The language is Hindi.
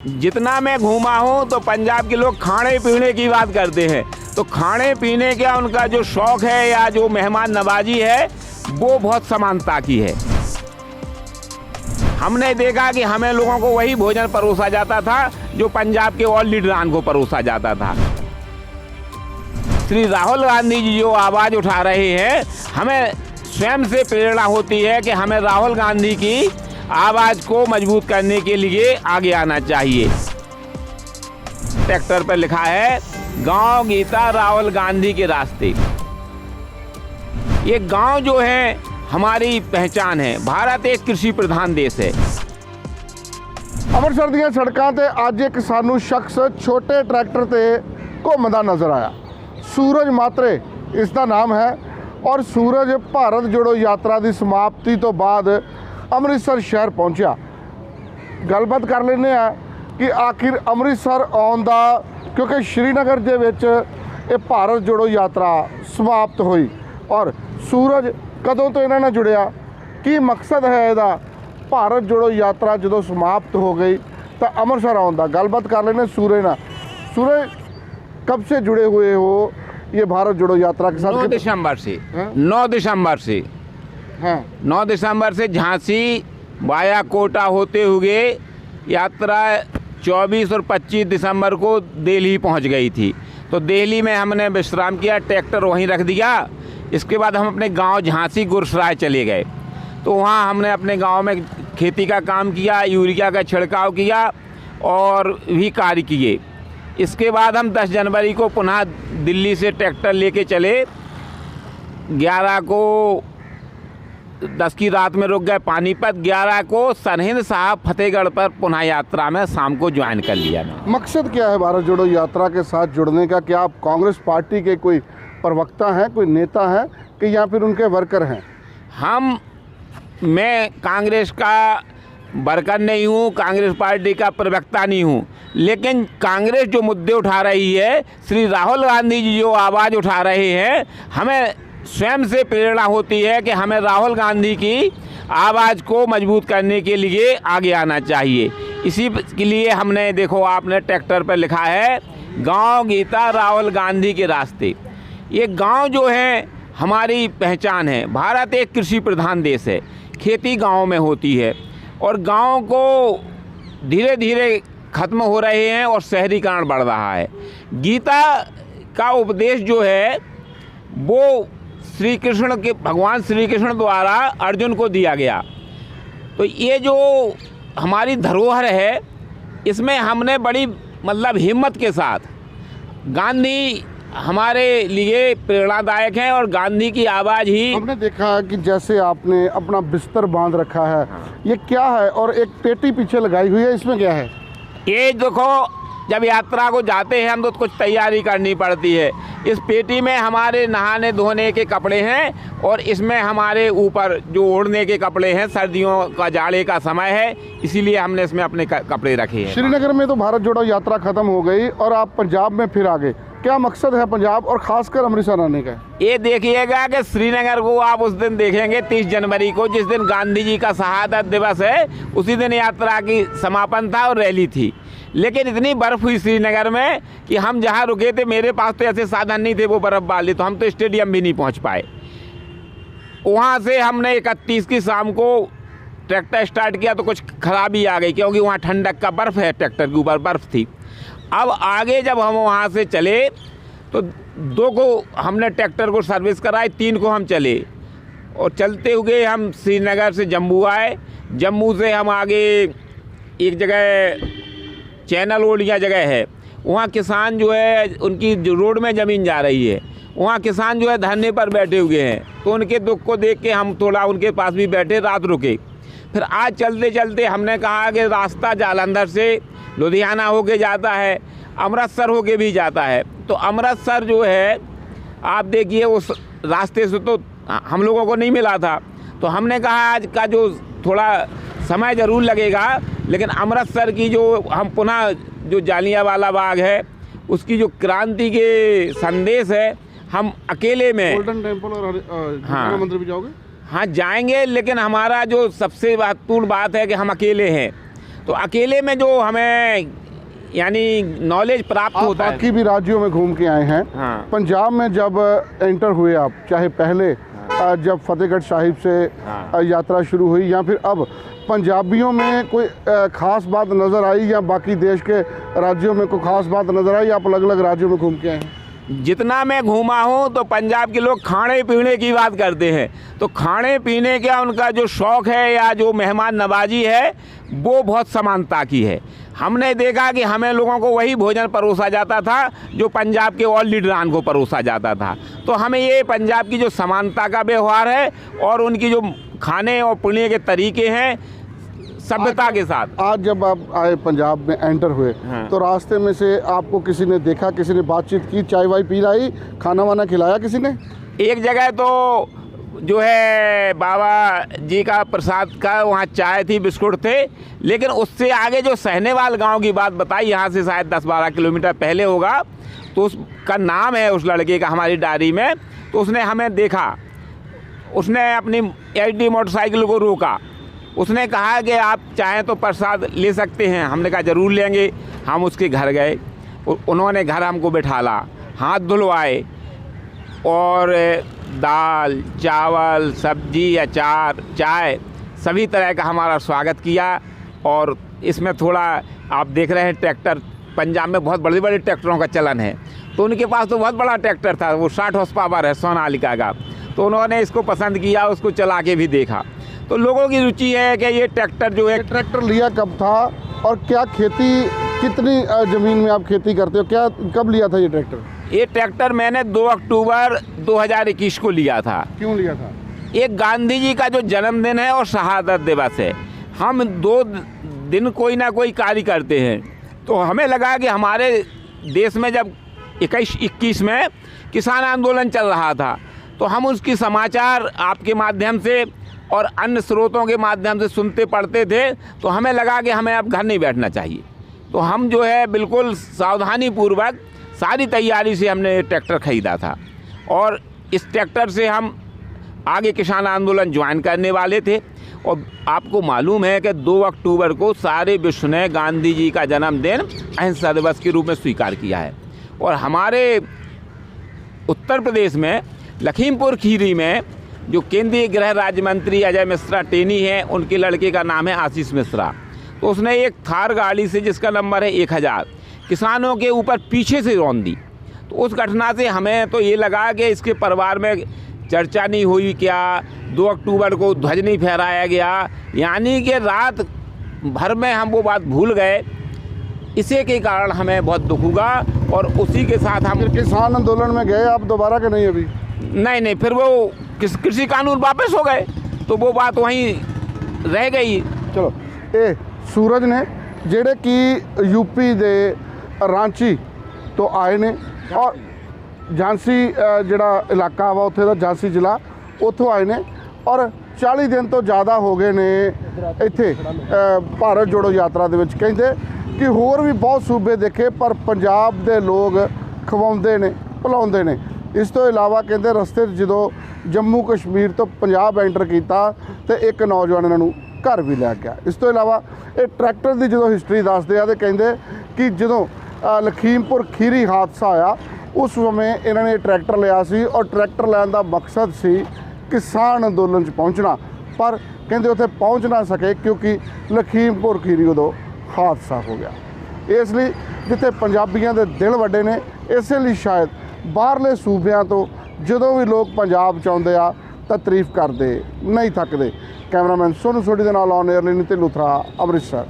जितना मैं घूमा हूँ तो पंजाब के लोग खाने पीने की बात करते हैं। तो खाने पीने का उनका जो शौक है या जो मेहमान नवाजी है वो बहुत समानता की है। हमने देखा कि हमें लोगों को वही भोजन परोसा जाता था जो पंजाब के और लीडरान को परोसा जाता था। श्री राहुल गांधी जी जो आवाज़ उठा रहे हैं, हमें स्वयं से प्रेरणा होती है कि हमें राहुल गांधी की आवाज़ को मजबूत करने के लिए आगे आना चाहिए। ट्रैक्टर पर लिखा है गांव गीता राहुल गांधी के रास्ते। ये गांव जो है हमारी पहचान है। भारत एक कृषि प्रधान देश है। ਅੰਮ੍ਰਿਤਸਰ ਦੀਆਂ ਸੜਕਾਂ ਤੇ ਅੱਜ ਇੱਕ ਸਾਨੂੰ ਸ਼ਖਸ ਛੋਟੇ ਟਰੈਕਟਰ ਤੇ ਘੁੰਮਦਾ ਨਜ਼ਰ ਆਇਆ। ਸੂਰਜ ਮਾਤਰੇ ਇਸ ਦਾ ਨਾਮ ਹੈ ਔਰ ਸੂਰਜ ਭਾਰਤ ਜੋੜੋ ਯਾਤਰਾ ਦੀ ਸਮਾਪਤੀ ਤੋਂ ਬਾਅਦ ਅੰਮ੍ਰਿਤਸਰ ਸ਼ਹਿਰ ਪਹੁੰਚਿਆ। ਗੱਲਬਾਤ ਕਰ ਲੈਂਦੇ ਆ ਕਿ ਆਖਿਰ ਅੰਮ੍ਰਿਤਸਰ ਆਉਣ ਦਾ, ਕਿਉਂਕਿ ਸ਼੍ਰੀਨਗਰ ਦੇ ਵਿੱਚ ਇਹ ਭਾਰਤ ਜੋੜੋ ਯਾਤਰਾ ਸਮਾਪਤ ਹੋਈ ਔਰ ਸੂਰਜ ਕਦੋਂ ਤੋਂ ਇਹਨਾਂ ਨਾਲ ਜੁੜਿਆ, ਕੀ ਮਕਸਦ ਹੈ ਇਹਦਾ। भारत जोड़ो यात्रा जो समाप्त हो गई तो अमृतसर आउंदा गलबात कर लेने सूरज ना। सूरज कब से जुड़े हुए हो ये भारत जोड़ो यात्रा के साथ? 9 दिसंबर से। 9 दिसंबर से। हाँ, 9 दिसंबर से झांसी वाया कोटा होते हुए यात्रा 24 और 25 दिसंबर को दिल्ली पहुंच गई थी। तो दिल्ली में हमने विश्राम किया, ट्रैक्टर वहीं रख दिया। इसके बाद हम अपने गांव झांसी गुरसराय चले गए। तो वहाँ हमने अपने गांव में खेती का काम किया, यूरिया का छिड़काव किया और भी कार्य किए। इसके बाद हम 10 जनवरी को पुनः दिल्ली से ट्रैक्टर लेके चले। 11 को 10 की रात में रुक गए पानीपत। 11 को सरहिंद साहब फतेहगढ़ पर पुनः यात्रा में शाम को ज्वाइन कर लिया। मकसद क्या है भारत जोड़ो यात्रा के साथ जुड़ने का? क्या आप कांग्रेस पार्टी के कोई प्रवक्ता हैं, कोई नेता हैं कि या फिर उनके वर्कर हैं? मैं कांग्रेस का वर्कर नहीं हूँ, कांग्रेस पार्टी का प्रवक्ता नहीं हूँ, लेकिन कांग्रेस जो मुद्दे उठा रही है, श्री राहुल गांधी जी जो आवाज़ उठा रहे हैं, हमें स्वयं से प्रेरणा होती है कि हमें राहुल गांधी की आवाज़ को मजबूत करने के लिए आगे आना चाहिए। इसी के लिए हमने, देखो आपने ट्रैक्टर पर लिखा है गांव गीता राहुल गांधी के रास्ते। ये गांव जो है हमारी पहचान है। भारत एक कृषि प्रधान देश है। खेती गांव में होती है और गांव को धीरे धीरे ख़त्म हो रहे हैं और शहरीकरण बढ़ रहा है। गीता का उपदेश जो है वो श्री कृष्ण के, भगवान श्री कृष्ण द्वारा अर्जुन को दिया गया। तो ये जो हमारी धरोहर है, इसमें हमने बड़ी हिम्मत के साथ, गांधी हमारे लिए प्रेरणादायक हैं और गांधी की आवाज़ ही। हमने देखा कि जैसे आपने अपना बिस्तर बांध रखा है, ये क्या है? और एक पेटी पीछे लगाई हुई है, इसमें क्या है? ये देखो, जब यात्रा को जाते हैं हम तो कुछ तैयारी करनी पड़ती है। इस पेटी में हमारे नहाने धोने के कपड़े हैं और इसमें हमारे ऊपर जो ओढ़ने के कपड़े हैं। सर्दियों का, जाड़े का समय है, इसीलिए हमने इसमें अपने कपड़े रखे हैं। श्रीनगर में तो भारत जोड़ो यात्रा खत्म हो गई और आप पंजाब में फिर आ गए। क्या मकसद है पंजाब और खासकर अमृतसर आने का? ये देखिएगा कि श्रीनगर को आप उस दिन देखेंगे 30 जनवरी को, जिस दिन गांधी जी का शहादत दिवस है, उसी दिन यात्रा की समापन था और रैली थी। लेकिन इतनी बर्फ़ हुई श्रीनगर में कि हम जहाँ रुके थे, मेरे पास तो ऐसे साधन नहीं थे वो बर्फ़ वाले, तो हम तो स्टेडियम भी नहीं पहुँच पाए। वहाँ से हमने 31 की शाम को ट्रैक्टर स्टार्ट किया तो कुछ खराबी आ गई, क्योंकि वहाँ ठंडक का बर्फ़ है, ट्रैक्टर के ऊपर बर्फ़ थी। अब आगे जब हम वहाँ से चले तो 2 को हमने ट्रैक्टर को सर्विस कराई, 3 को हम चले और चलते हुए हम श्रीनगर से जम्मू आए। जम्मू से हम आगे एक जगह चैनल ओलिया जगह है, वहाँ किसान जो है, उनकी जो रोड में ज़मीन जा रही है, वहाँ किसान जो है धरने पर बैठे हुए हैं। तो उनके दुख को देख के हम थोड़ा उनके पास भी बैठे, रात रुके। फिर आज चलते चलते हमने कहा कि रास्ता जालंधर से लुधियाना होके जाता है, अमृतसर होके भी जाता है। तो अमृतसर जो है, आप देखिए उस रास्ते से तो हम लोगों को नहीं मिला था। तो हमने कहा आज का जो थोड़ा समय ज़रूर लगेगा, लेकिन अमृतसर की जो हम पुनः जो जालियांवाला बाग है, उसकी जो क्रांति के संदेश है, हम अकेले में गोल्डन टेम्पल और हाँ मंदिर भी जाओगे? हाँ जाएंगे, लेकिन हमारा जो सबसे महत्वपूर्ण बात है कि हम अकेले हैं। तो अकेले में जो हमें यानी नॉलेज प्राप्त आप होता है। बाकी भी राज्यों में घूम के आए हैं। हाँ। पंजाब में जब एंटर हुए आप, चाहे पहले जब फतेहगढ़ साहिब से हाँ। यात्रा शुरू हुई या फिर अब, पंजाबियों में कोई ख़ास बात नज़र आई या बाकी देश के राज्यों में कोई ख़ास बात नज़र आई? आप अलग अलग राज्यों में घूम के आए हैं। जितना मैं घूमा हूँ तो पंजाब के लोग खाने पीने की बात करते हैं, तो खाने पीने का उनका जो शौक़ है या जो मेहमान नवाजी है वो बहुत समानता की है। हमने देखा कि हमें लोगों को वही भोजन परोसा जाता था जो पंजाब के और लीडरान को परोसा जाता था। तो हमें ये पंजाब की जो समानता का व्यवहार है और उनकी जो खाने और पीने के तरीके हैं सभ्यता के साथ। आज जब आप आए पंजाब में एंटर हुए, हाँ। तो रास्ते में से आपको किसी ने देखा, किसी ने बातचीत की, चाय वाय पिलाई, खाना वाना खिलाया किसी ने? एक जगह तो जो है बाबा जी का प्रसाद का वहाँ चाय थी, बिस्कुट थे, लेकिन उससे आगे जो सहनेवाल गांव की बात बताई, यहाँ से शायद 10-12 किलोमीटर पहले होगा, तो उसका नाम है उस लड़के का हमारी डायरी में। तो उसने हमें देखा, उसने अपनी एचडी मोटरसाइकिल को रोका, उसने कहा कि आप चाहें तो प्रसाद ले सकते हैं। हमने कहा ज़रूर लेंगे। हम उसके घर गए, उन्होंने घर हमको बिठाला, हाथ धुलवाए और दाल चावल सब्जी अचार चाय सभी तरह का हमारा स्वागत किया। और इसमें थोड़ा आप देख रहे हैं ट्रैक्टर, पंजाब में बहुत बड़े बड़े ट्रैक्टरों का चलन है, तो उनके पास तो बहुत बड़ा ट्रैक्टर था, वो 60 हॉर्स पावर है सोनालिका का। तो उन्होंने इसको पसंद किया, उसको चला के भी देखा। तो लोगों की रुचि है कि ये ट्रैक्टर जो है। ट्रैक्टर लिया कब था और क्या खेती, कितनी ज़मीन में आप खेती करते हो, क्या कब लिया था ये ट्रैक्टर? ये ट्रैक्टर मैंने 2 अक्टूबर 2021 को लिया था। क्यों लिया था? एक गांधी जी का जो जन्मदिन है और शहादत दिवस है, हम 2 दिन कोई ना कोई कार्य करते हैं। तो हमें लगा कि हमारे देश में जब 21 में किसान आंदोलन चल रहा था, तो हम उसकी समाचार आपके माध्यम से और अन्य स्रोतों के माध्यम से सुनते पढ़ते थे, तो हमें लगा कि हमें अब घर नहीं बैठना चाहिए। तो हम जो है बिल्कुल सावधानी पूर्वक सारी तैयारी से हमने ट्रैक्टर ख़रीदा था और इस ट्रैक्टर से हम आगे किसान आंदोलन ज्वाइन करने वाले थे। और आपको मालूम है कि 2 अक्टूबर को सारे विश्व ने गांधी जी का जन्मदिन अहिंसा दिवस के रूप में स्वीकार किया है। और हमारे उत्तर प्रदेश में लखीमपुर खीरी में जो केंद्रीय गृह राज्य मंत्री अजय मिश्रा टेनी हैं, उनके लड़के का नाम है आशीष मिश्रा, तो उसने एक थार गाड़ी से जिसका नंबर है 1000 किसानों के ऊपर पीछे से रौंद दी। तो उस घटना से हमें तो ये लगा कि इसके परिवार में चर्चा नहीं हुई क्या, 2 अक्टूबर को ध्वज नहीं फहराया गया, यानी कि रात भर में हम वो बात भूल गए। इसी के कारण हमें बहुत दुख हुआ और उसी के साथ हम किसान आंदोलन में गए आप दोबारा के नहीं? अभी नहीं, फिर वो कृषि कानून वापस हो गए, तो वो बात वहीं रह गई। चलो, ये सूरज ने ਜਿਹੜੇ कि यूपी ਦੇ ਰਾਂਚੀ ਤੋਂ ਆਏ ਨੇ ਔਰ झांसी ਜਿਹੜਾ ਇਲਾਕਾ ਵਾ ਉੱਥੇ ਦਾ झांसी ਜ਼ਿਲ੍ਹਾ, ਉੱਥੋਂ ਆਏ ਨੇ ਔਰ 40 ਦਿਨ ਤੋਂ ਜ਼ਿਆਦਾ ਹੋ ਗਏ ਨੇ ਇੱਥੇ ਭਾਰਤ ਜੋੜੋ ਯਾਤਰਾ ਦੇ ਵਿੱਚ। ਕਹਿੰਦੇ ਕਿ ਹੋਰ ਵੀ ਬਹੁਤ ਸੂਬੇ ਦੇਖੇ ਪਰ ਪੰਜਾਬ ਦੇ ਲੋਕ ਖਵਾਉਂਦੇ ਨੇ ਭੁਲਾਉਂਦੇ ਨੇ। ਇਸ ਤੋਂ ਇਲਾਵਾ ਕਹਿੰਦੇ ਰਸਤੇ 'ਚ ਜਦੋਂ ਜੰਮੂ ਕਸ਼ਮੀਰ ਤੋਂ ਪੰਜਾਬ ਐਂਟਰ ਕੀਤਾ ਤੇ ਇੱਕ ਨੌਜਵਾਨ ਇਹਨਾਂ ਨੂੰ ਘਰ ਵੀ ਲੈ ਗਿਆ। ਇਸ ਤੋਂ ਇਲਾਵਾ ਇਹ ਟਰੈਕਟਰ ਦੀ ਜਦੋਂ ਹਿਸਟਰੀ ਦੱਸਦੇ ਆ ਤੇ ਕਹਿੰਦੇ ਕਿ ਜਦੋਂ ਲਖੀਮਪੁਰ ਖੀਰੀ ਹਾਦਸਾ ਹੋਇਆ ਉਸ ਸਮੇਂ ਇਹਨਾਂ ਨੇ ਟਰੈਕਟਰ ਲਿਆ ਸੀ ਔਰ ਟਰੈਕਟਰ ਲੈਣ ਦਾ ਮਕਸਦ ਸੀ ਕਿਸਾਨ ਅੰਦੋਲਨ 'ਚ ਪਹੁੰਚਣਾ, ਪਰ ਕਹਿੰਦੇ ਉੱਥੇ ਪਹੁੰਚ ਨਾ ਸਕੇ ਕਿਉਂਕਿ ਲਖੀਮਪੁਰ ਖੀਰੀ ਉਦੋਂ ਹਾਦਸਾ ਹੋ ਗਿਆ। ਇਸ ਲਈ ਜਿੱਥੇ ਪੰਜਾਬੀਆਂ ਦੇ ਦਿਲ ਵੱਡੇ ਨੇ, ਇਸੇ ਲਈ ਸ਼ਾਇਦ ਬਾਹਰਲੇ ਸੂਬਿਆਂ ਤੋਂ ਜਦੋਂ ਵੀ ਲੋਕ ਪੰਜਾਬ 'ਚ ਆਉਂਦੇ ਆ ਤਾਂ ਤਾਰੀਫ ਕਰਦੇ ਨਹੀਂ ਥੱਕਦੇ। ਕੈਮਰਾਮੈਨ ਸੋਨੂ ਸੋਢੀ ਦੇ ਨਾਲ ਔਨ 에ਅਰ ਲਈ ਨਿਤਿਨ ਲੂਥਰਾ, ਅੰਮ੍ਰਿਤਸਰ।